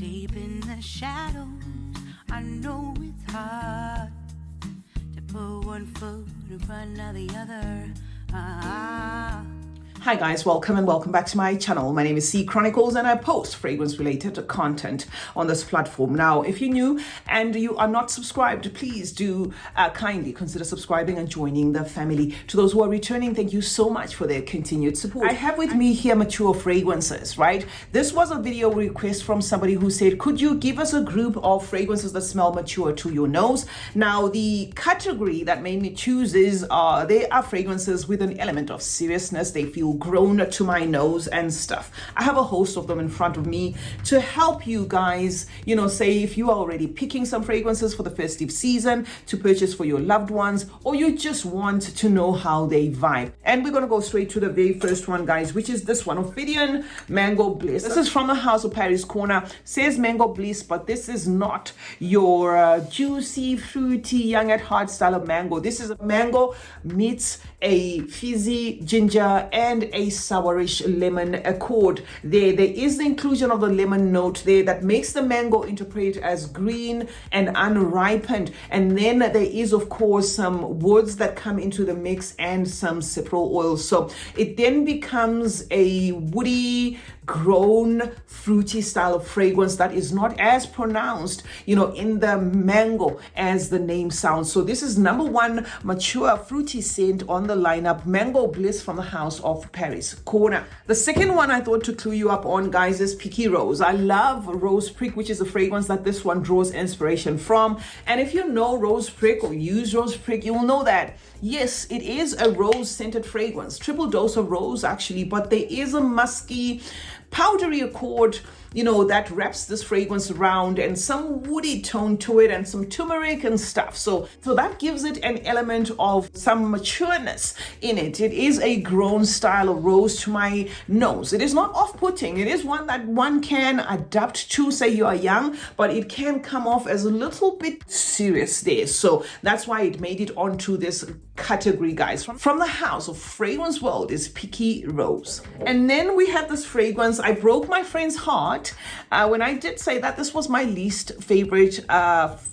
Deep in the shadows, I know it's hard to put one foot in front of the other. Hi guys, welcome and welcome back to my channel. My name is CeeChronicles and I post fragrance related content on this platform. Now, if you're new and you are not subscribed, please do kindly consider subscribing and joining the family. To those who are returning, thank you so much for their continued support. I have with me here mature fragrances, right? This was a video request from somebody who said, could you give us a group of fragrances that smell mature to your nose? Now, the category that made me choose is they are fragrances with an element of seriousness. They feel grown to my nose and stuff. I have a host of them in front of me to help you guys, say if you are already picking some fragrances for the festive season to purchase for your loved ones, or you just want to know how they vibe. And we're going to go straight to the very first one, guys, which is this one, Ophidian Mango Bliss. This is from the House of Paris Corner. Says Mango Bliss, but this is not your juicy, fruity, young at heart style of mango. This is a mango meets a fizzy ginger and a sourish lemon accord. There is the inclusion of the lemon note there that makes the mango interpret as green and unripened. And then there is, of course, some woods that come into the mix and some cypriol oil. So it then becomes a woody, grown, fruity style of fragrance that is not as pronounced, in the mango as the name sounds. So this is number one mature fruity scent on the lineup, Mango Bliss from the House of Paris Corner. The second one I thought to clue you up on, guys, is Picky Rose. I love Rose Prick, which is a fragrance that this one draws inspiration from. And if you know Rose Prick or use Rose Prick, you will know that yes, it is a rose scented fragrance, triple dose of rose actually, but there is a musky, powdery accord, that wraps this fragrance around, and some woody tone to it and some turmeric and stuff. So that gives it an element of some matureness in it. It is a grown style of rose to my nose. It is not off-putting. It is one that one can adapt to, say you are young, but it can come off as a little bit serious there. So that's why it made it onto this category, guys. From the House of Fragrance World is Picky Rose. And then we have this fragrance. I broke my friend's heart when I did say that this was my least favorite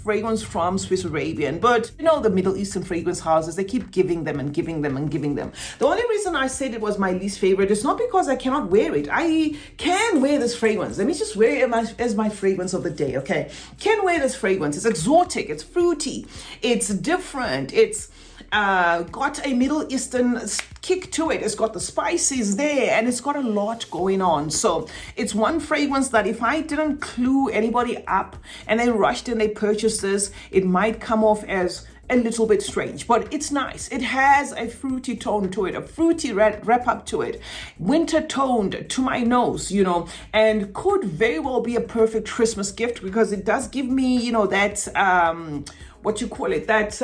fragrance from Swiss Arabian, but the Middle Eastern fragrance houses, they keep giving them and giving them and giving them. The only reason I said it was my least favorite is not because I cannot wear it. I can wear this fragrance. Let me just wear it as my fragrance of the day, okay? Can wear this fragrance. It's exotic, it's fruity, it's different, it's got a Middle Eastern kick to it. It's got the spices there and it's got a lot going on. So it's one fragrance that if I didn't clue anybody up and they rushed and they purchased this, it might come off as a little bit strange, but it's nice. It has a fruity tone to it, a fruity wrap up to it, winter toned to my nose, and could very well be a perfect Christmas gift because it does give me, that, what you call it, that,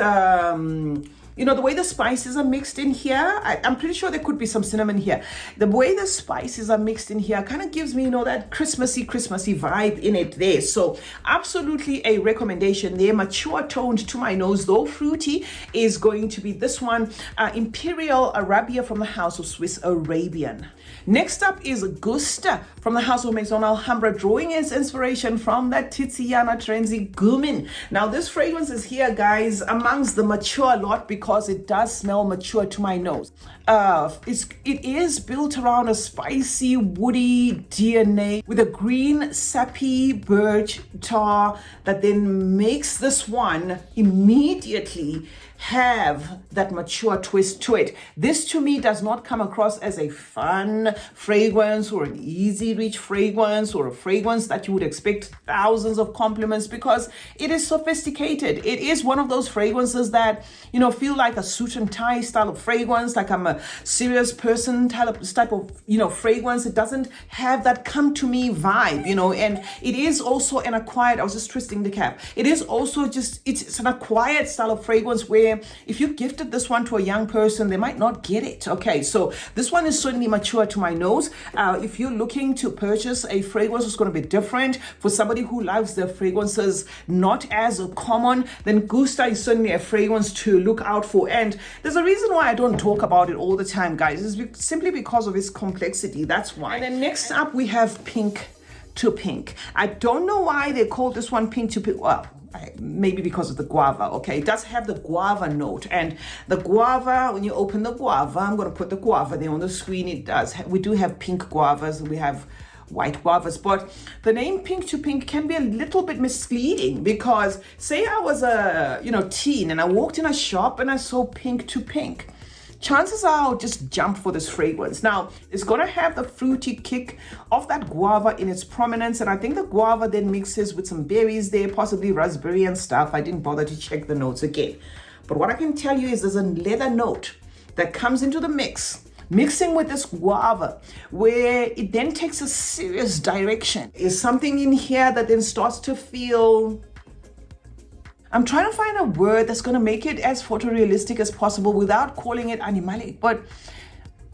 the way the spices are mixed in here, I'm pretty sure there could be some cinnamon here. The way the spices are mixed in here kind of gives me, that Christmassy vibe in it there. So absolutely a recommendation there. Mature toned to my nose, though fruity, is going to be this one, Imperial Arabia from the House of Swiss Arabian. Next up is Gusta from the House of Maison Alhambra, drawing its inspiration from that Tiziana Trenzi Gumin. Now, this fragrance is here, guys, amongst the mature lot because it does smell mature to my nose. It is built around a spicy, woody DNA with a green, sappy birch tar that then makes this one immediately have that mature twist to it. This to me does not come across as a fun fragrance or an easy reach fragrance or a fragrance that you would expect thousands of compliments, because it is sophisticated. It is one of those fragrances that, feel like a suit and tie style of fragrance, like I'm a serious person type of fragrance. It doesn't have that come to me vibe, and it is also an acquired, I was just twisting the cap. It is also it's an acquired style of fragrance where if you gifted this one to a young person, they might not get it. Okay, so this one is certainly mature to my nose. If you're looking to purchase a fragrance that's going to be different for somebody who loves their fragrances not as common, then Gusta is certainly a fragrance to look out for. And there's a reason why I don't talk about it all the time, guys. It's simply because of its complexity. That's why. And then next up we have Pink to pink. I don't know why they call this one pink to pink. Well, maybe because of the guava. Okay, it does have the guava note, and the guava, when you open the guava, I'm going to put the guava there on the screen. It does. We do have pink guavas. We have white guavas, but the name pink to pink can be a little bit misleading, because say I was a teen and I walked in a shop and I saw pink to pink, chances are I'll just jump for this fragrance. Now, it's going to have the fruity kick of that guava in its prominence, and I think the guava then mixes with some berries there, possibly raspberry and stuff. I didn't bother to check the notes again, but what I can tell you is there's a leather note that comes into the mix, mixing with this guava, where it then takes a serious direction. Is something in here that then starts to feel, I'm trying to find a word that's going to make it as photorealistic as possible without calling it animalic, but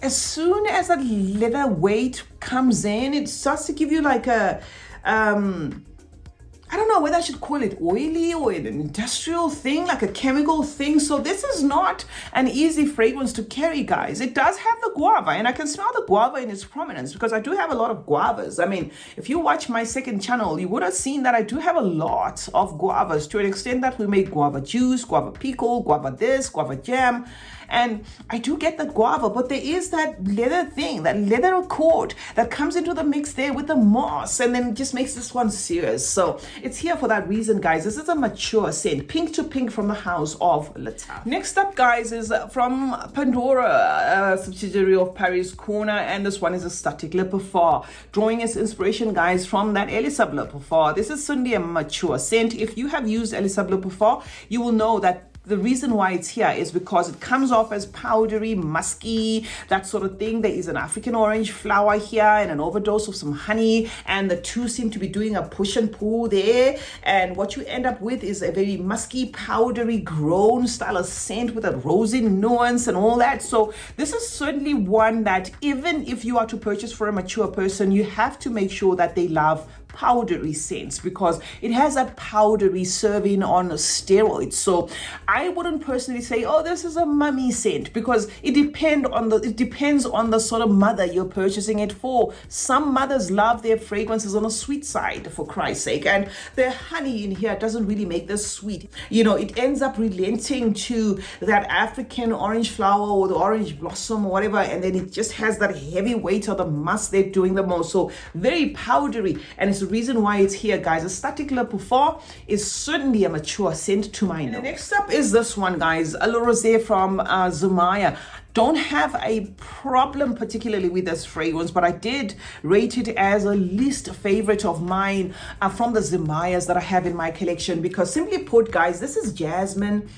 as soon as that leather weight comes in, it starts to give you like a I don't know whether I should call it oily or an industrial thing, like a chemical thing. So this is not an easy fragrance to carry, guys. It does have the guava, and I can smell the guava in its prominence because I do have a lot of guavas. I mean, if you watch my second channel, you would have seen that I do have a lot of guavas, to an extent that we make guava juice, guava pickle, guava this, guava jam. And I do get the guava, but there is that leather thing, that leather accord that comes into the mix there with the moss, and then just makes this one serious. So it's here for that reason, guys. This is a mature scent, pink to pink from the house of Latif. Next up, guys, is from Pandora, a subsidiary of Paris Corner, and this one is a static Le Parfum, drawing its inspiration, guys, from that Elixir Le Parfum. This is certainly a mature scent. If you have used Elixir Le Parfum, you will know that the reason why it's here is because it comes off as powdery, musky, that sort of thing. There is an African orange flower here and an overdose of some honey, and the two seem to be doing a push and pull there. And what you end up with is a very musky, powdery, grown style of scent with a rosy nuance and all that. So this is certainly one that, even if you are to purchase for a mature person, you have to make sure that they love powdery scents, because it has that powdery serving on steroids. So I wouldn't personally say, oh, this is a mummy scent, because it depends on the sort of mother you're purchasing it for. Some mothers love their fragrances on a sweet side, for Christ's sake, and the honey in here doesn't really make this sweet. It ends up relenting to that African orange flower or the orange blossom or whatever, and then it just has that heavy weight of the musk they're doing the most. So very powdery, and it's the reason why it's here, guys. A static Le Parfum is certainly a mature scent to my nose. Next up is this one, guys, a Le Rosé from Zumaya. Don't have a problem particularly with this fragrance, but I did rate it as a least favorite of mine from the Zumayas that I have in my collection, because simply put, guys, this is jasmine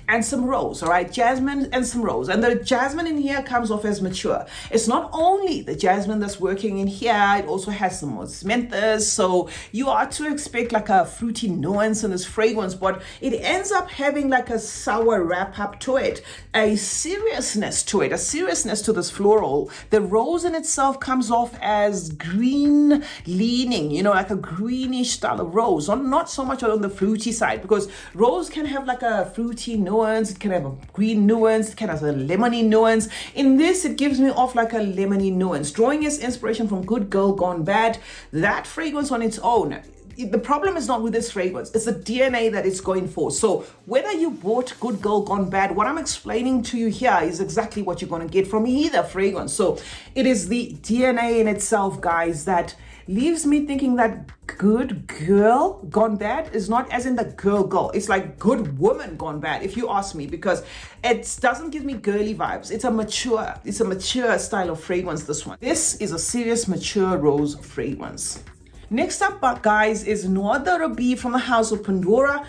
and some rose, all right? Jasmine and some rose. And the jasmine in here comes off as mature. It's not only the jasmine that's working in here, it also has some osmanthus. So you are to expect like a fruity nuance in this fragrance, but it ends up having like a sour wrap up to it, a seriousness to it, a seriousness to this floral. The rose in itself comes off as green leaning, like a greenish style of rose, not so much on the fruity side, because rose can have like a fruity nuance, it can have a green nuance, it can have a lemony nuance. In this, it gives me off like a lemony nuance, drawing its inspiration from Good Girl Gone Bad. That fragrance on its own, the problem is not with this fragrance, it's the DNA that it's going for. So whether you bought Good Girl Gone Bad, what I'm explaining to you here is exactly what you're going to get from either fragrance. So it is the DNA in itself, guys, that leaves me thinking that Good Girl Gone Bad is not as in the girl. It's like Good Woman Gone Bad, if you ask me, because it doesn't give me girly vibes. It's a mature style of fragrance, this one. This is a serious mature rose fragrance. Next up, guys, is Oudrabi from the house of Pandora,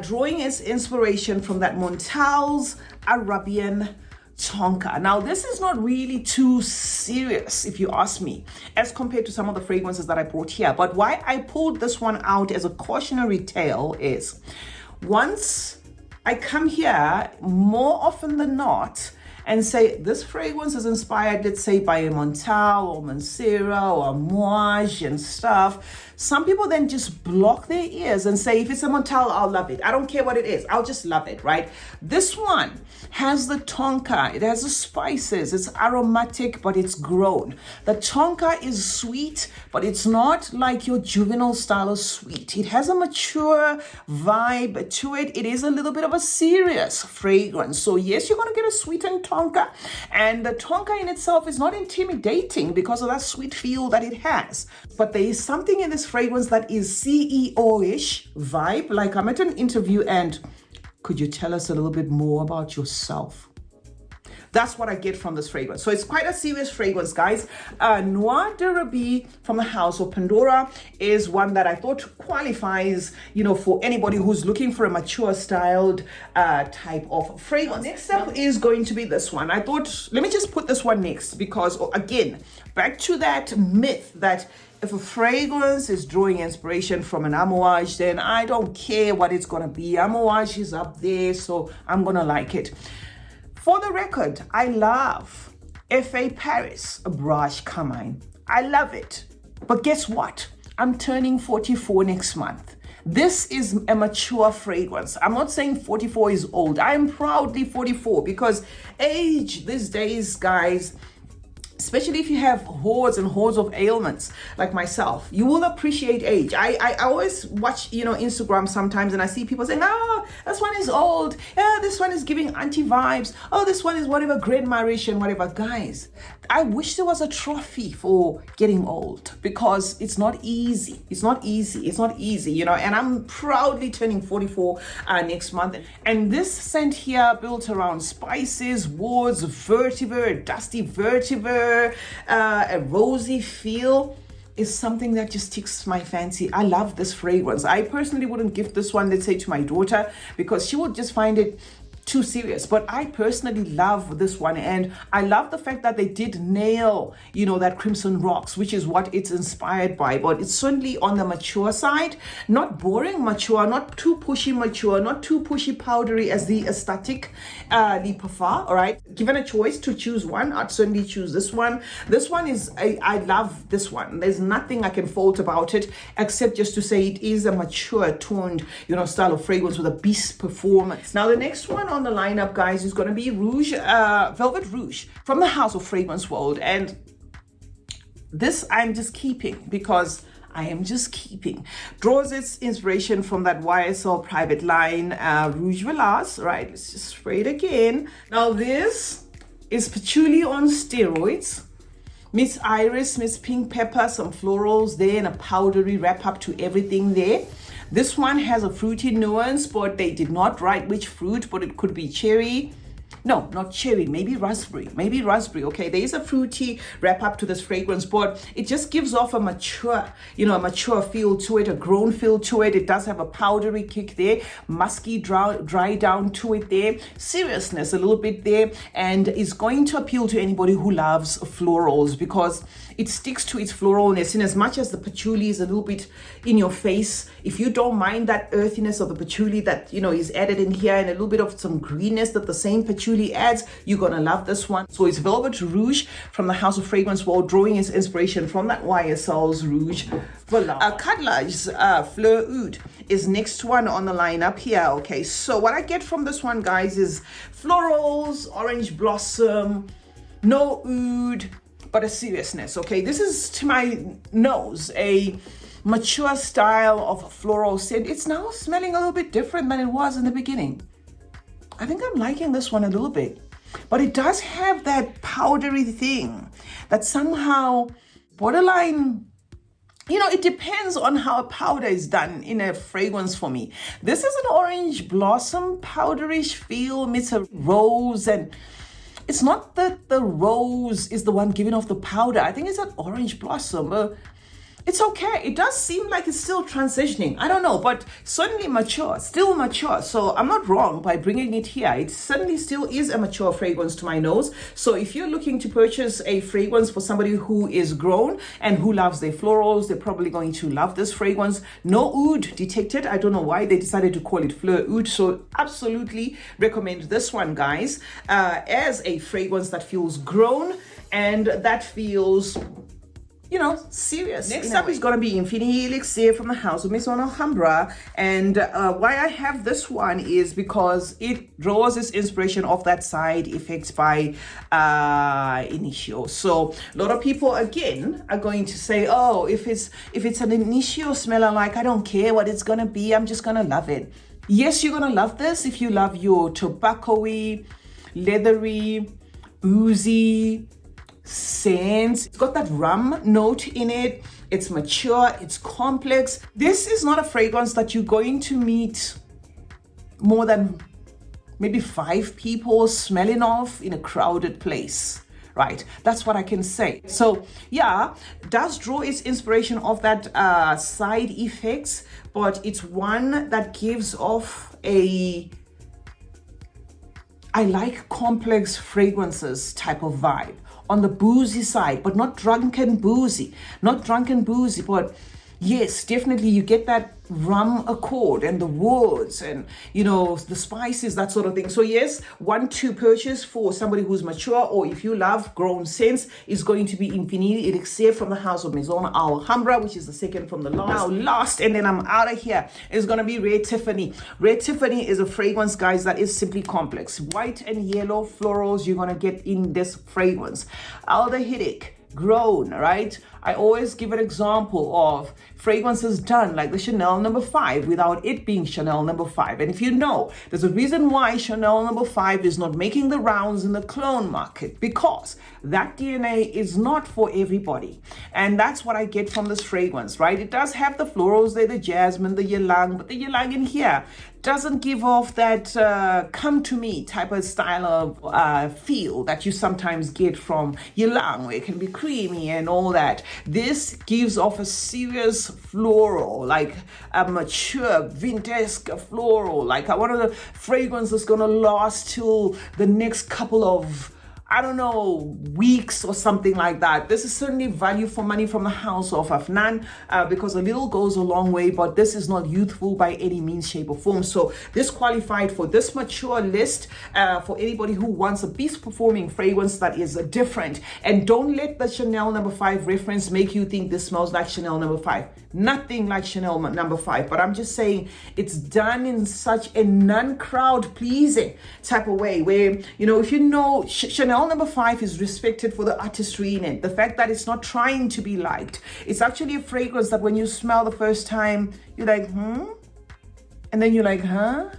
drawing its inspiration from that Montal's Arabian Tonka. Now, this is not really too serious, if you ask me, as compared to some of the fragrances that I brought here. But why I pulled this one out as a cautionary tale is, once I come here, more often than not, and say this fragrance is inspired, let's say, by a Montal or Mancera or Moage and stuff, Some people then just block their ears and say, if it's a Montal, I'll love it. I don't care what it is. I'll just love it, right? This one has the Tonka. It has the spices. It's aromatic, but it's grown. The Tonka is sweet, but it's not like your juvenile style of sweet. It has a mature vibe to it. It is a little bit of a serious fragrance. So yes, you're going to get a sweetened Tonka. And the Tonka in itself is not intimidating because of that sweet feel that it has. But there is something in this fragrance that is CEO-ish vibe. Like I'm at an interview and could you tell us a little bit more about yourself? That's what I get from this fragrance. So it's quite a serious fragrance, guys. Oudrabi from the house of Pandora is one that I thought qualifies, for anybody who's looking for a mature styled type of fragrance. Next up is going to be this one. I thought, let me just put this one next because, again, back to that myth that if a fragrance is drawing inspiration from an amouage, then I don't care what it's going to be. Amouage is up there, so I'm going to like it. For the record, I love F.A. Paris Brush Carmine. I love it. But guess what? I'm turning 44 next month. This is a mature fragrance. I'm not saying 44 is old. I am proudly 44 because age these days, guys, especially if you have hordes and hordes of ailments like myself, you will appreciate age. I always watch, Instagram sometimes and I see people saying, this one is old. Yeah, this one is giving auntie vibes. Oh, this one is whatever, grandma-ish and whatever. Guys, I wish there was a trophy for getting old because it's not easy. It's not easy, and I'm proudly turning 44 next month. And this scent here built around spices, woods, vetiver, dusty vetiver, a rosy feel is something that just tickles my fancy. I love this fragrance. I personally wouldn't gift this one, let's say, to my daughter because she would just find it too serious, but I personally love this one, and I love the fact that they did nail, that Crimson Rocks, which is what it's inspired by, but it's certainly on the mature side, not boring mature, not too pushy mature, not too pushy powdery as the aesthetic the parfum. All right, given a choice to choose one, I'd certainly choose this one. This one is, I love this one. There's nothing I can fault about it except just to say it is a mature toned, style of fragrance with a beast performance. Now the next one on the lineup, guys, is going to be Rouge, Velvet Rouge from the House of Fragrance World. And this I'm just keeping because I am just keeping. Draws its inspiration from that YSL private line, Rouge Velas, right? Let's just spray it again. Now this is patchouli on steroids. Miss Iris, Miss Pink Pepper, some florals there and a powdery wrap up to everything there. This one has a fruity nuance, but they did not write which fruit, but it could be cherry. No, not cherry, maybe raspberry, okay? There is a fruity wrap up to this fragrance, but it just gives off a mature, a mature feel to it, a grown feel to it. It does have a powdery kick there, musky, dry down to it there, seriousness a little bit there, and is going to appeal to anybody who loves florals because it sticks to its floralness in as much as the patchouli is a little bit in your face. If you don't mind that earthiness of the patchouli that, is added in here and a little bit of some greenness that the same patchouli adds, you're going to love this one. So it's Velvet Rouge from the House of Fragrance World, drawing its inspiration from that YSL's Rouge. Cutlage's Fleur Oud is next one on the lineup here. Okay, so what I get from this one, guys, is florals, orange blossom, no oud, but a seriousness. Okay, this is, to my nose, a mature style of floral scent. It's now smelling a little bit different than it was in the beginning. I think I'm liking this one a little bit, but it does have that powdery thing that somehow borderline, it depends on how a powder is done in a fragrance for me. This is an orange blossom powderish feel meets a rose, and it's not that the rose is the one giving off the powder. I think it's an orange blossom. It's okay. It does seem like it's still transitioning. I don't know, but certainly mature, still mature. So I'm not wrong by bringing it here. It certainly still is a mature fragrance to my nose. So if you're looking to purchase a fragrance for somebody who is grown and who loves their florals, they're probably going to love this fragrance. No oud detected. I don't know why they decided to call it Fleur Oud. So absolutely recommend this one, guys, as a fragrance that feels grown and that feels serious. Next up is going to be Infinity Elixir from the house of Miss Alhambra. And why I have this one is because it draws its inspiration off that Side Effects by Initio. So a lot of people, again, are going to say, oh, if it's an Initio smell I like, I don't care what it's going to be. I'm just going to love it. Yes, you're going to love this if you love your tobacco-y, leathery, boozy scents. It's got that rum note in it. It's mature, it's complex. This is not a fragrance that you're going to meet more than maybe 5 people smelling of in a crowded place, right? That's what I can say. So yeah, does draw its inspiration of that Side Effects, but it's one that gives off I like complex fragrances type of vibe on the boozy side, but not drunken boozy, but yes, definitely you get that rum accord and the woods and the spices, that sort of thing. So yes, one to purchase for somebody who's mature, or if you love grown scents, is going to be Infinity Elixir from the house of Maison Alhambra, which is the second from the last, and then I'm out of here, is going to be Red Tiffany. Red Tiffany is a fragrance, guys, that is simply complex. White and yellow florals you're going to get in this fragrance. Aldehydic, grown, right? I always give an example of fragrances done like the Chanel No. 5 without it being Chanel No. 5. And if you know, there's a reason why Chanel No. 5 is not making the rounds in the clone market, because that DNA is not for everybody. And that's what I get from this fragrance, right? It does have the florals there, the jasmine, the ylang, but the ylang in here doesn't give off that come to me type of style of feel that you sometimes get from ylang, where it can be creamy and all that. This gives off a serious floral, like a mature vintage floral, like one of the fragrances that's gonna last till the next couple of, I don't know, weeks or something like that. This is certainly value for money from the house of Afnan, because a little goes a long way, but this is not youthful by any means, shape or form. So this qualified for this mature list for anybody who wants a beast performing fragrance that is different. And don't let the Chanel No. 5 reference make you think this smells like Chanel No. 5. Nothing like Chanel No. 5, but I'm just saying it's done in such a non-crowd pleasing type of way where, if you know Chanel No. 5 is respected for the artistry in it, the fact that it's not trying to be liked. It's actually a fragrance that when you smell the first time, you're like, and then you're like, huh?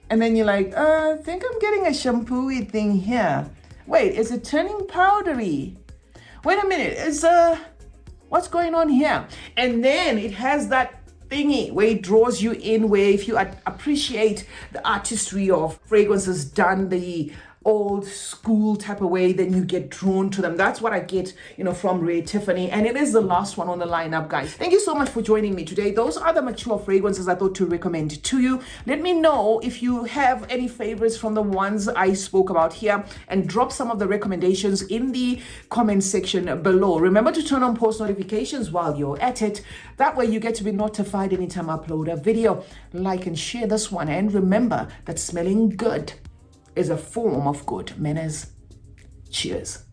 And then you're like, I think I'm getting a shampoo-y thing here. Wait, is it turning powdery? Wait a minute, what's going on here? And then it has that thingy where it draws you in, where if you appreciate the artistry of fragrances done the old school type of way, then you get drawn to them. That's what I get, from Red Tiffany. And it is the last one on the lineup, guys. Thank you so much for joining me today. Those are the mature fragrances I thought to recommend to you. Let me know if you have any favorites from the ones I spoke about here, and drop some of the recommendations in the comment section below. Remember to turn on post notifications while you're at it. That way you get to be notified anytime I upload a video. Like and share this one. And remember that smelling good is a form of good manners. Cheers.